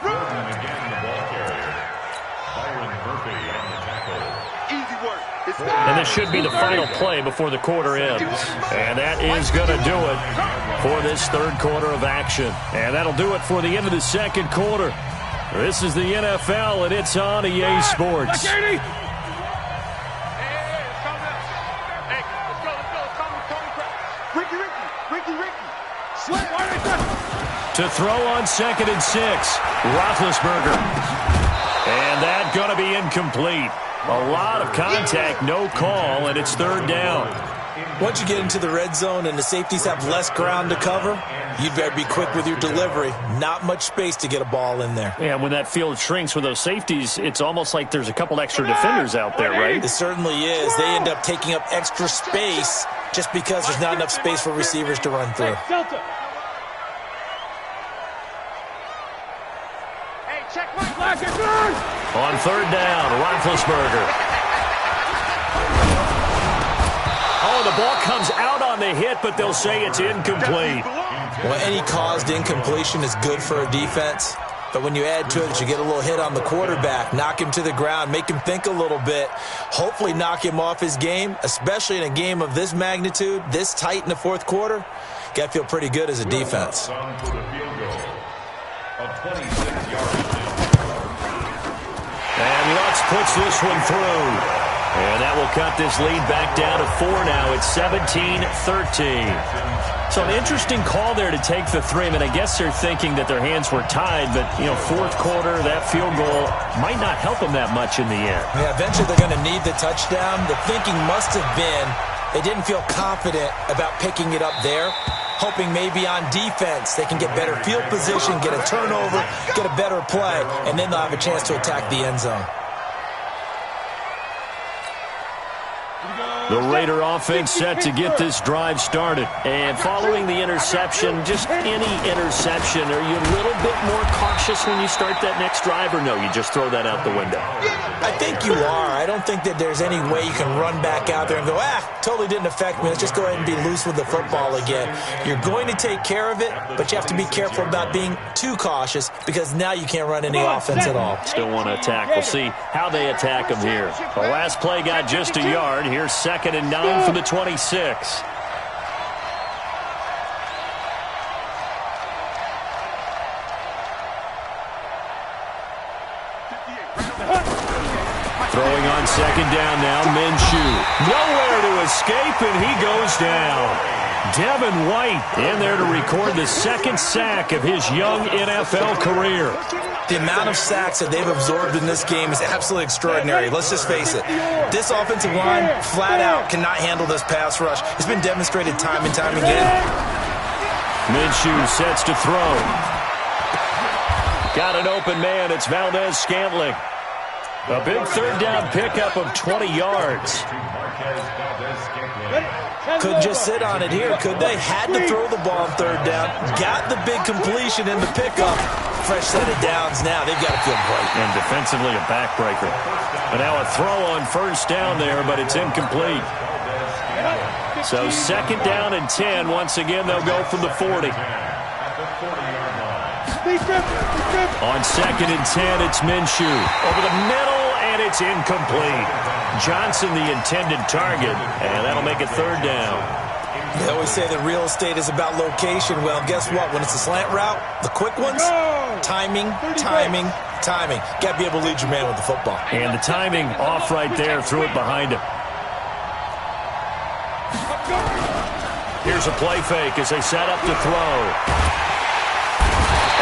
And this should be the final play before the quarter ends. And that is going to do it for this third quarter of action. And that'll do it for the end of the second quarter. This is the NFL, and it's on EA Sports. To throw on 2nd and 6, Roethlisberger. And that's going to be incomplete. A lot of contact, no call, and it's third down. Once you get into the red zone and the safeties have less ground to cover, you'd better be quick with your delivery. Not much space to get a ball in there. Yeah, when that field shrinks with those safeties, it's almost like there's a couple extra defenders out there, right? It certainly is. They end up taking up extra space just because there's not enough space for receivers to run through. On third down, Roethlisberger. Oh, the ball comes out on the hit, but they'll say it's incomplete. Well, any caused incompletion is good for a defense. But when you add to it that you get a little hit on the quarterback, knock him to the ground, make him think a little bit, hopefully knock him off his game, especially in a game of this magnitude, this tight in the fourth quarter, got to feel pretty good as a defense. And Lutz puts this one through. And that will cut this lead back down to 4 now. It's 17-13. So an interesting call there to take the 3. I mean, I guess they're thinking that their hands were tied, but, you know, fourth quarter, that field goal might not help them that much in the end. Yeah, eventually they're going to need the touchdown. The thinking must have been they didn't feel confident about picking it up there, hoping maybe on defense they can get better field position, get a turnover, get a better play, and then they'll have a chance to attack the end zone. The Raider offense set to get this drive started. And following the interception, just any interception, are you a little bit more cautious when you start that next drive, or no, you just throw that out the window? I think you are. I don't think that there's any way you can run back out there and go, totally didn't affect me. Let's just go ahead and be loose with the football again. You're going to take care of it, but you have to be careful about being too cautious because now you can't run any offense at all. Still want to attack. We'll see how they attack them here. The last play got just a yard. Here's 2nd and 9 from the 26. Throwing on 2nd down now, Minshew. Nowhere to escape, and he goes down. Devin White in there to record the 2nd sack of his young NFL career. The amount of sacks that they've absorbed in this game is absolutely extraordinary. Let's just face it. This offensive line, flat out, cannot handle this pass rush. It's been demonstrated time and time again. Minshew sets to throw. Got an open man. It's Valdez-Scantling. A big third down pickup of 20 yards. Couldn't just sit on it here, could they? Had to throw the ball on third down. Got the big completion in the pickup. Fresh set of downs now. They've got to feel great. And defensively a backbreaker. But now a throw on first down there, but it's incomplete. So 2nd down and 10. Once again, they'll go from the 40. On 2nd and 10, it's Minshew. Over the middle, and it's incomplete. Johnson, the intended target, and that'll make it third down. They always say that real estate is about location. Well, guess what? When it's a slant route, the quick ones, timing. Got to be able to lead your man with the football. And the timing off right there. Threw it behind him. Here's a play fake as they set up to throw.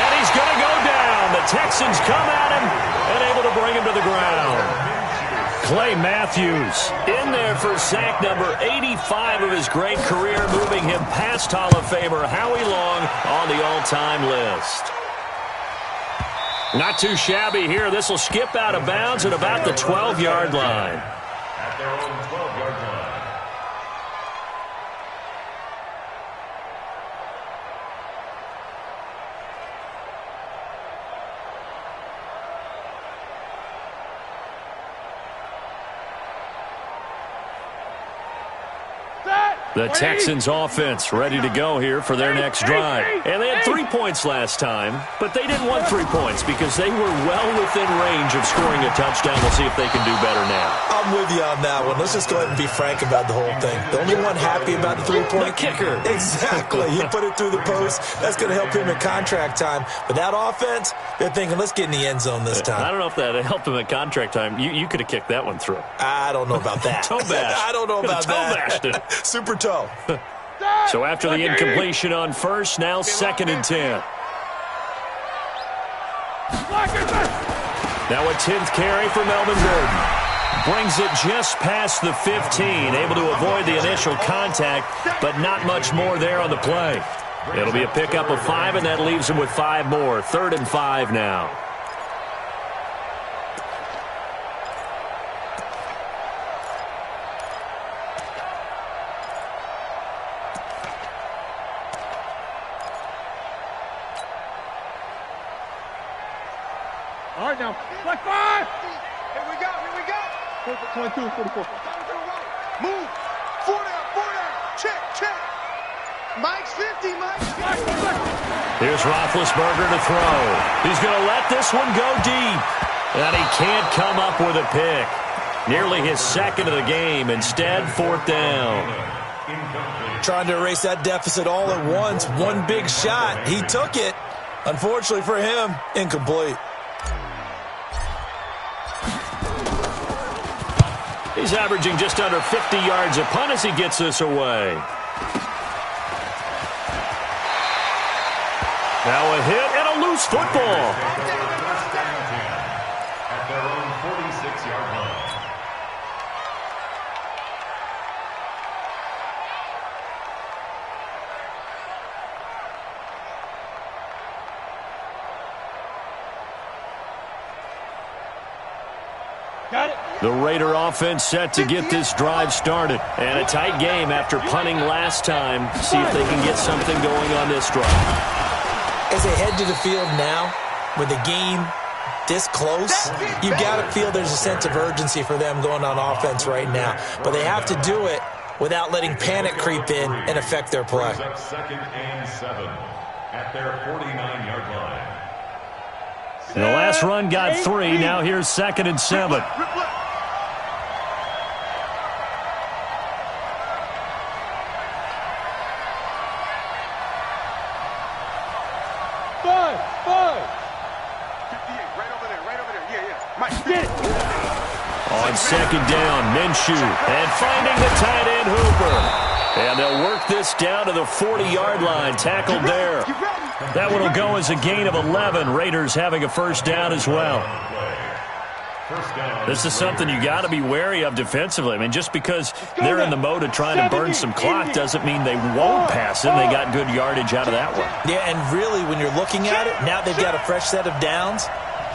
And he's going to go down. The Texans come at him and able to bring him to the ground. Clay Matthews in there for sack number 85 of his great career, moving him past Hall of Famer Howie Long on the all-time list. Not too shabby here. This will skip out of bounds at about the 12-yard line. At their own 12-yard line. The Texans offense ready to go here for their next drive. And they had 3 points last time, but they didn't want 3 points because they were well within range of scoring a touchdown. We'll see if they can do better now. I'm with you on that one. Let's just go ahead and be frank about the whole thing. The only one happy about the 3-point kicker. Exactly. He put it through the post. That's going to help him in contract time. But that offense, they're thinking, let's get in the end zone this time. I don't know if that helped him at contract time. You could have kicked that one through. I don't know about that. Toe bash. I don't know about that. Toe bashed it. Super toe. So after the incompletion on first, now 2nd and 10. Now a 10th carry for Melvin Gordon. Brings it just past the 15. Able to avoid the initial contact, but not much more there on the play. It'll be a pickup of 5, and that leaves him with 5 more. 3rd and 5 now. All right, now. Black 5. Here we go. 22, 44. Move. 4 down. Check. Mike's 50, Mike. Here's Roethlisberger to throw. He's going to let this one go deep. And he can't come up with a pick. Nearly his 2nd of the game. Instead, 4th down. Trying to erase that deficit all at once. One big shot. He took it. Unfortunately for him, incomplete. He's averaging just under 50 yards a punt as he gets this away. Now a hit and a loose football. At their own 46-yard line. Got it. The Raider offense set to get this drive started. And a tight game after punting last time. See if they can get something going on this drive. As they head to the field now, with the game this close, you got to feel there's a sense of urgency for them going on offense right now. But they have to do it without letting panic creep in and affect their play. 2nd and 7 at their 49-yard line. And the last run got 3. Now here's 2nd and 7. On 2nd down, Minshew, and finding the tight end Hooper. And they'll work this down to the 40-yard line, tackled there. That one will go as a gain of 11. Raiders having a 1st down as well. This is something you got to be wary of defensively. I mean, just because they're in the mode of trying to burn some clock doesn't mean they won't pass it. They got good yardage out of that one. Yeah, and really, when you're looking at it, now they've got a fresh set of downs.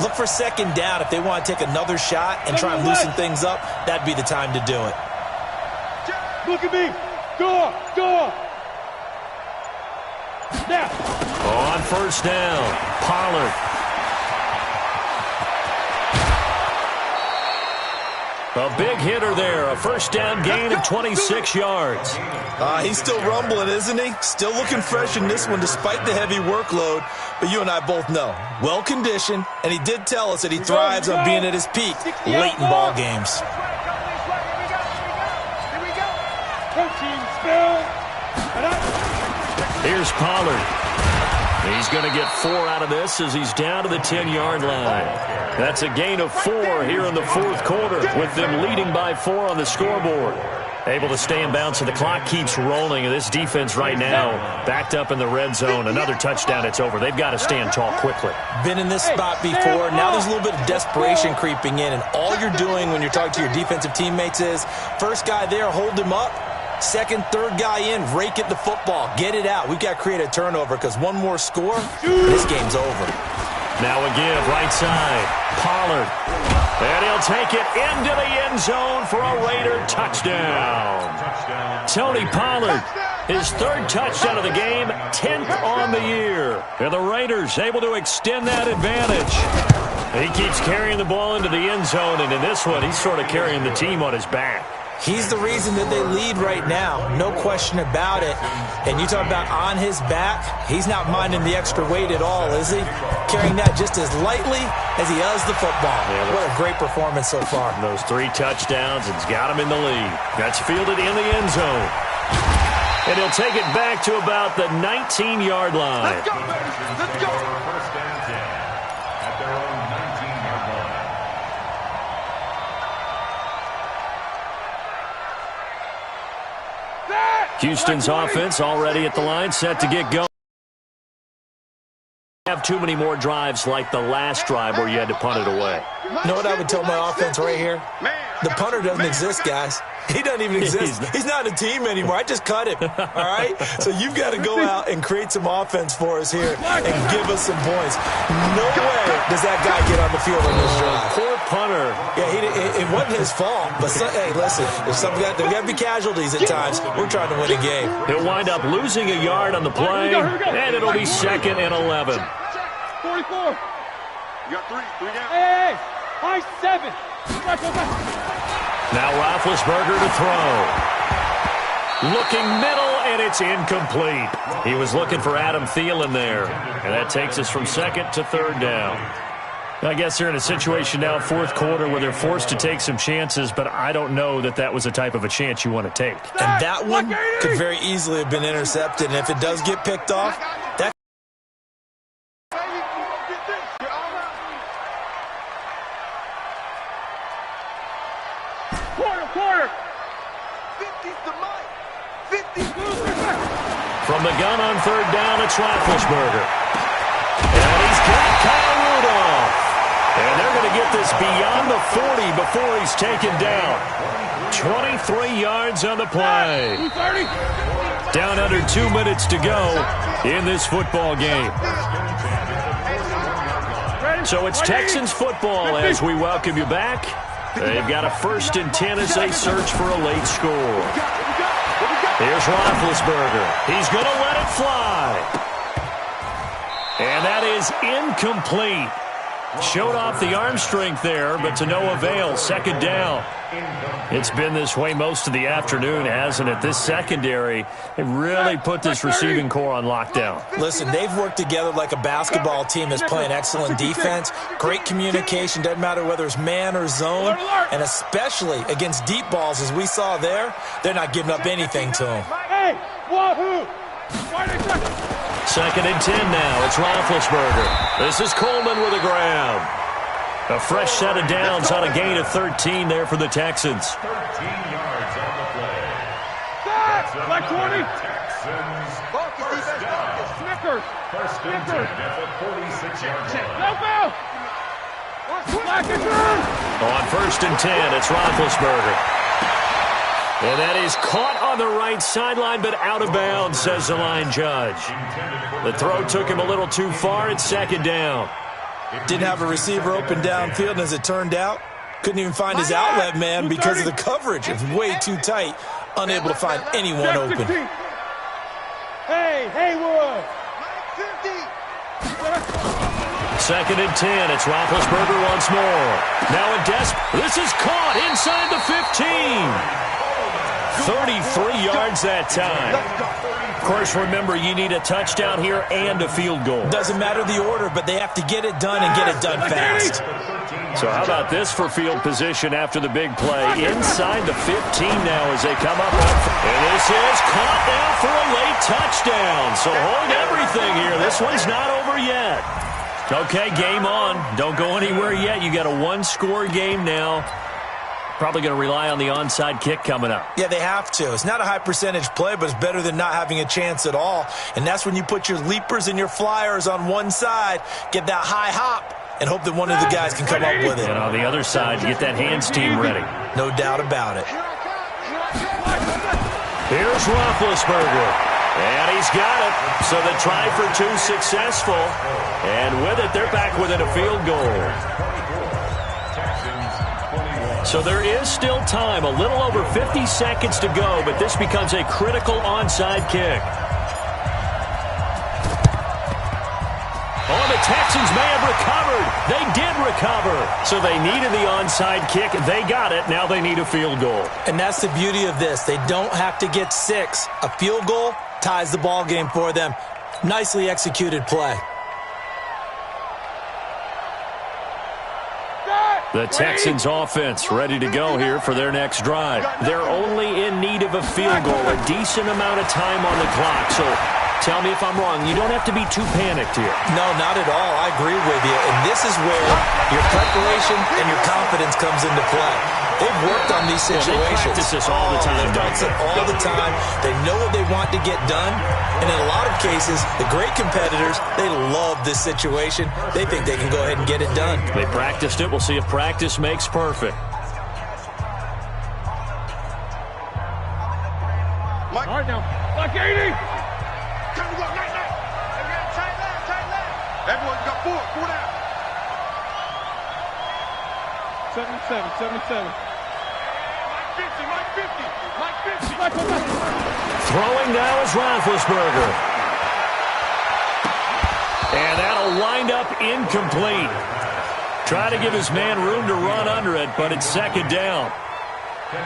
Look for 2nd down. If they want to take another shot and try and loosen things up, that'd be the time to do it. Look at me. Go up. Now. On 1st down, Pollard. A big hitter there. A 1st down gain of 26 yards. He's still rumbling, isn't he? Still looking fresh in this one despite the heavy workload. But you and I both know, well-conditioned, and he did tell us that he thrives on being at his peak late in ball games. Coaching spell. Here's Pollard. He's going to get 4 out of this as he's down to the 10-yard line. That's a gain of 4 here in the fourth quarter, with them leading by 4 on the scoreboard. Able to stay in bounds, so the clock keeps rolling. And this defense right now backed up in the red zone. Another touchdown, it's over. They've got to stand tall quickly. Been in this spot before. Now there's a little bit of desperation creeping in. And all you're doing when you're talking to your defensive teammates is, first guy there, hold him up. Second, third guy in, rake at the football. Get it out. We've got to create a turnover because one more score, this game's over. Now a give, right side. Pollard. And he'll take it into the end zone for a Raider touchdown. Tony Pollard, his 3rd touchdown of the game, 10th on the year. And the Raiders able to extend that advantage. He keeps carrying the ball into the end zone, and in this one, he's sort of carrying the team on his back. He's the reason that they lead right now, no question about it. And you talk about on his back, he's not minding the extra weight at all, is he? Carrying that just as lightly as he does the football. Yeah, what a great performance so far. Those 3 touchdowns, it's got him in the lead. That's fielded in the end zone. And he'll take it back to about the 19-yard line. Let's go, baby. Let's go. First and 10 at their own 19-yard line. Houston's offense already at the line, set to get going. Have too many more drives like the last drive where you had to punt it away. You know what I would tell my offense right here? The punter doesn't exist, guys. He doesn't even exist. He's not a team anymore. I just cut him, all right? So you've got to go out and create some offense for us here and give us some points. No way does that guy get on the field on this drive. Poor punter. Yeah, it wasn't his fault. But, hey, listen, there's got to be casualties at times. We're trying to win a game. He'll wind up losing a yard on the play, and it'll be 2nd and 11. 44. You got 3 down. Hey, high 7. Now Roethlisberger to throw. Looking middle, and it's incomplete. He was looking for Adam Thielen there. And that takes us from 2nd to 3rd down. I guess they're in a situation now, 4th quarter, where they're forced to take some chances, but I don't know that that was the type of a chance you want to take. And that one could very easily have been intercepted. And if it does get picked off, that Quarter. 50's the mic. 50's From the gun on 3rd down, it's Roethlisberger. And he's got Kyle Rudolph. And they're going to get this beyond the 40 before he's taken down. 23 yards on the play. Down under 2 minutes to go in this football game. So it's Texans football as we welcome you back. They've got a 1st and 10 as they search for a late score. Here's Roethlisberger. He's going to let it fly. And that is incomplete. Showed off the arm strength there, but to no avail. 2nd down. It's been this way most of the afternoon, hasn't it? This secondary, it really put this receiving core on lockdown. Listen, they've worked together like a basketball team that's playing excellent defense. Great communication, doesn't matter whether it's man or zone. And especially against deep balls, as we saw there, they're not giving up anything to them. Hey, wahoo! 2nd and 10 now. It's Roethlisberger. This is Coleman with a grab. A fresh set of downs on a gain of 13 there for the Texans. 13 yards on the play. Like 20. Texans. First down. Snickers. First and 10 at the 46-yard line. On 1st and 10, it's Roethlisberger. And that is caught on the right sideline, but out of bounds, says the line judge. The throw took him a little too far. It's 2nd down. Didn't have a receiver open downfield, and as it turned out, couldn't even find his outlet man because of the coverage. It was way too tight, unable to find anyone open. Hey, Haywood. 2nd and 10. It's Roethlisberger once more. Now a this is caught inside the 15. 33 yards that time. Of course, remember, you need a touchdown here and a field goal. Doesn't matter the order, but they have to get it done and get it done fast. So how about this for field position after the big play? Inside the 15 now as they come up. And this is caught now for a late touchdown. So hold everything here. This one's not over yet. Okay, game on. Don't go anywhere yet. You got a one-score game now. Probably going to rely on the onside kick coming up. Yeah, they have to. It's not a high percentage play, but it's better than not having a chance at all. And that's when you put your leapers and your flyers on one side, get that high hop, and hope that one of the guys can come up with it. And on the other side, get that hands team ready. No doubt about it. Here's Roethlisberger. And he's got it. So the try for two successful. And with it, they're back within a field goal. So there is still time, a little over 50 seconds to go, but this becomes a critical onside kick. Oh, the Texans may have recovered. They did recover. So they needed the onside kick. They got it. Now they need a field goal. And that's the beauty of this. They don't have to get 6. A field goal ties the ball game for them. Nicely executed play. The Texans offense ready to go here for their next drive. They're only in need of a field goal, a decent amount of time on the clock. So tell me if I'm wrong. You don't have to be too panicked here. No, not at all. I agree with you. And this is where your preparation and your confidence comes into play. They've worked on these situations. They practice this all the time. They practice it all the time. They know what they want to get done. And in a lot of cases, the great competitors, they love this situation. They think they can go ahead and get it done. They practiced it. We'll see if practice makes perfect. Mike. All right now. Like 80. Time to go. Night. Tight left. Everyone got 4 down. 77. Mike 50. Throwing now is Roethlisberger. And that'll wind up incomplete. Try to give his man room to run under it, but it's second down.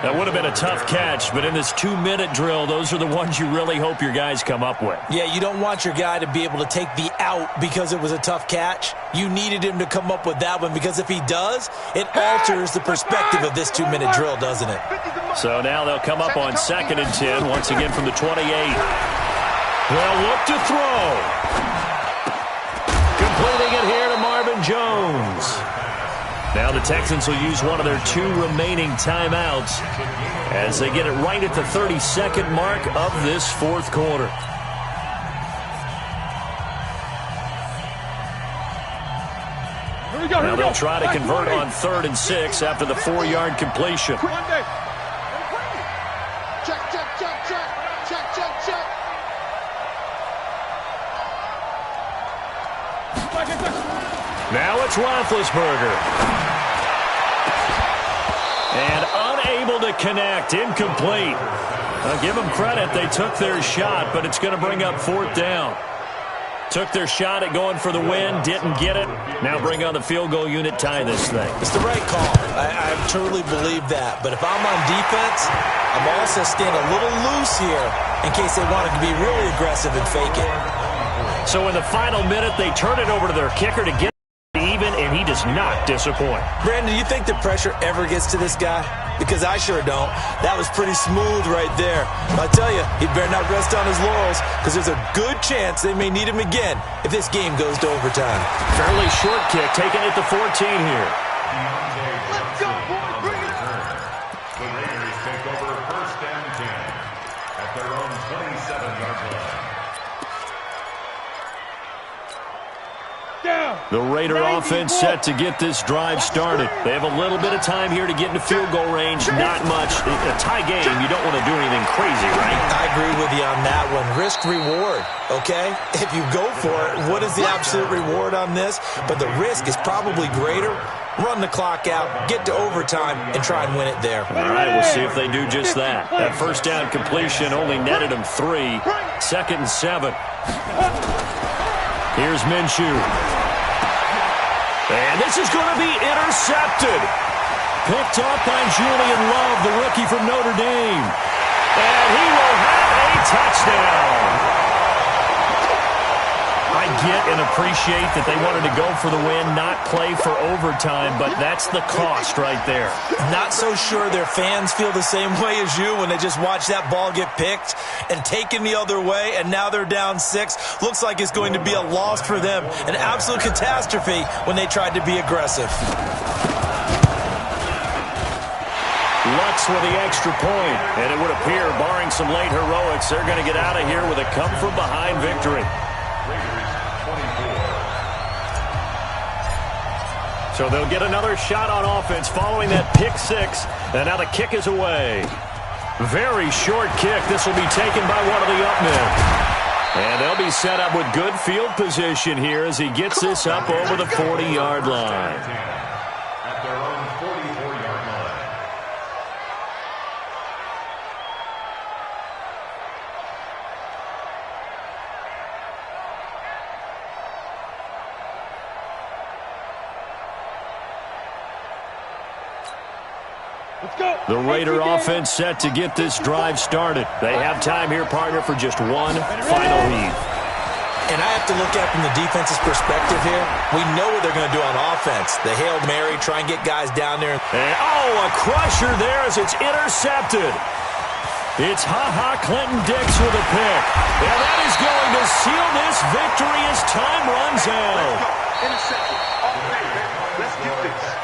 That would have been a tough catch, but in this 2-minute drill, those are the ones you really hope your guys come up with. Yeah, you don't want your guy to be able to take the out because it was a tough catch. You needed him to come up with that one because if he does, it alters the perspective of this 2-minute drill, doesn't it? So now they'll come up on 2nd and 10, once again from the 28. They'll look to throw. Completing it here to Marvin Jones. Now the Texans will use one of their 2 remaining timeouts as they get it right at the 32nd mark of this 4th quarter. Now they'll try to convert on 3rd and 6 after the 4-yard completion. Now it's Roethlisberger. And unable to connect. Incomplete. I'll give them credit. They took their shot, but it's going to bring up 4th down. Took their shot at going for the win, didn't get it. Now bring on the field goal unit, tie this thing. It's the right call. I truly believe that. But if I'm on defense, I'm also staying a little loose here in case they wanted to be really aggressive and fake it. So in the final minute, they turn it over to their kicker to get even, and he does not disappoint. Brandon, do you think the pressure ever gets to this guy? Because I sure don't. That was pretty smooth right there. But I tell you, he better not rest on his laurels because there's a good chance they may need him again if this game goes to overtime. Fairly short kick, taking it to 14 here. Let's go, boys. Bring it. The Raiders take over 1st and 10 at their own 27-yard line. The Raider offense set to get this drive started. They have a little bit of time here to get into field goal range. Not much. A tie game, you don't want to do anything crazy, right? I agree with you on that one. Risk reward, okay? If you go for it, what is the absolute reward on this? But the risk is probably greater. Run the clock out, get to overtime, and try and win it there. All right, we'll see if they do just that. That 1st down completion only netted them 3. 2nd and 7. Here's Minshew. And this is going to be intercepted. Picked off by Julian Love, the rookie from Notre Dame. And he will have a touchdown. get and appreciate that they wanted to go for the win, not play for overtime, but that's the cost right there. Not so sure their fans feel the same way as you when they just watch that ball get picked and taken the other way, and now they're down 6. Looks like it's going to be a loss for them, an absolute catastrophe when they tried to be aggressive. Lutz with the extra point, and it would appear, barring some late heroics, they're going to get out of here with a come-from-behind victory. So they'll get another shot on offense following that pick 6, and now the kick is away. Very short kick. This will be taken by one of the up men. And they'll be set up with good field position here as he gets this up over the 40-yard line. At their own 44-yard line. The Raider offense set to get this drive started. They have time here, partner, for just one final heave. And I have to look at it from the defense's perspective here. We know what they're going to do on offense. The Hail Mary, try and get guys down there. And, a crusher there as it's intercepted. It's Clinton-Dix with a pick. And that is going to seal this victory as time runs out. Interception. Let's get this.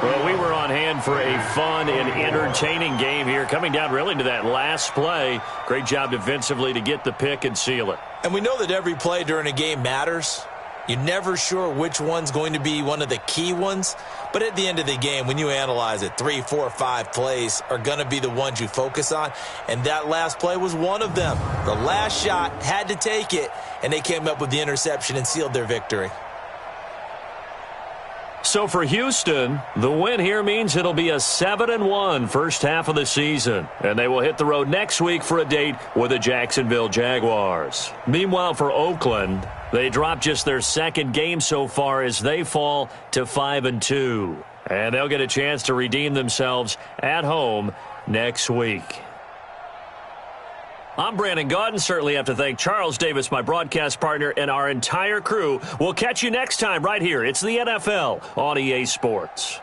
Well, we were on hand for a fun and entertaining game here, coming down really to that last play. Great job defensively to get the pick and seal it. And we know that every play during a game matters. You're never sure which one's going to be one of the key ones. But at the end of the game, when you analyze it, 3, 4, 5 plays are going to be the ones you focus on. And that last play was one of them. The last shot had to take it, and they came up with the interception and sealed their victory. So for Houston, the win here means it'll be a 7-1 first half of the season. And they will hit the road next week for a date with the Jacksonville Jaguars. Meanwhile, for Oakland, they dropped just their second game so far as they fall to 5-2. And they'll get a chance to redeem themselves at home next week. I'm Brandon Gaudin. Certainly have to thank Charles Davis, my broadcast partner, and our entire crew. We'll catch you next time right here. It's the NFL on EA Sports.